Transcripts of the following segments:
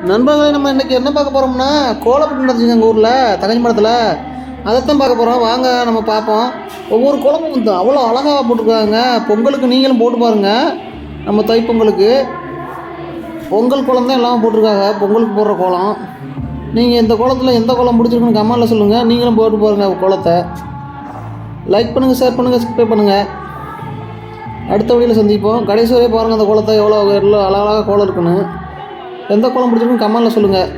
நண்பர்களே, நம்ம இன்றைக்கி என்ன பார்க்க போகிறோம்னா கோலப்பட்டு நடந்துச்சுங்க எங்கள் ஊரில் தகஞ்சி மரத்தில். அதைத்தான் பார்க்க போகிறோம். வாங்க நம்ம பார்ப்போம். ஒவ்வொரு கோலமும் வந்து அவ்வளோ அழகாக போட்டிருக்காங்க. பொங்கலுக்கு நீங்களும் போட்டு பாருங்கள். நம்ம தைப்பொங்கலுக்கு பொங்கல் கோலம் தான் எல்லாம் போட்டிருக்காங்க. பொங்கலுக்கு போடுற கோலம். நீங்கள் இந்த கோலத்தில் எந்த கோலம் பிடிச்சிருக்குன்னு கமெண்ட்டில் சொல்லுங்கள். நீங்களும் போட்டு பாருங்கள் கோலத்தை. லைக் பண்ணுங்கள், ஷேர் பண்ணுங்கள், சப்ஸ்கிரைப் பண்ணுங்கள். அடுத்த வீடியோவில் சந்திப்போம். கடைசி வரையே பாருங்கள் அந்த கோலத்தை எவ்வளோ அழகாக கோலம் இருக்குன்னு. எந்த கோலம் பிடிச்சிருக்குன்னு கமெண்ட்டில் சொல்லுங்கள்.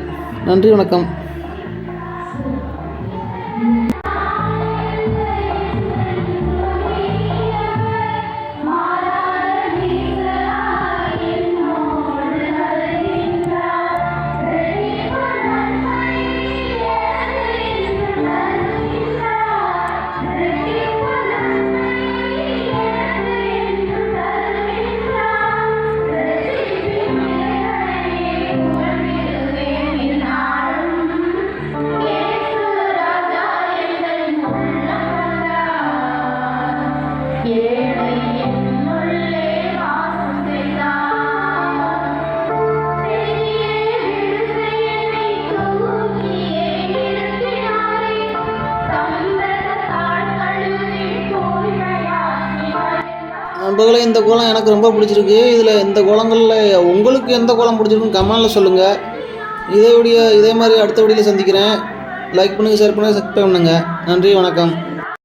நன்றி, வணக்கம். நண்பர்களே, இந்த கோலம் எனக்கு ரொம்ப பிடிச்சிருக்கு. இதில் இந்த கோலங்களில் உங்களுக்கு எந்த கோலம் பிடிச்சிருக்குன்னு கமெண்ட்டில் சொல்லுங்கள். இதே மாதிரி அடுத்த வீடியோவில் சந்திக்கிறேன். லைக் பண்ணுங்கள், ஷேர் பண்ணுங்கள், சப்ஸ்கிரைப் பண்ணுங்கள். நன்றி, வணக்கம்.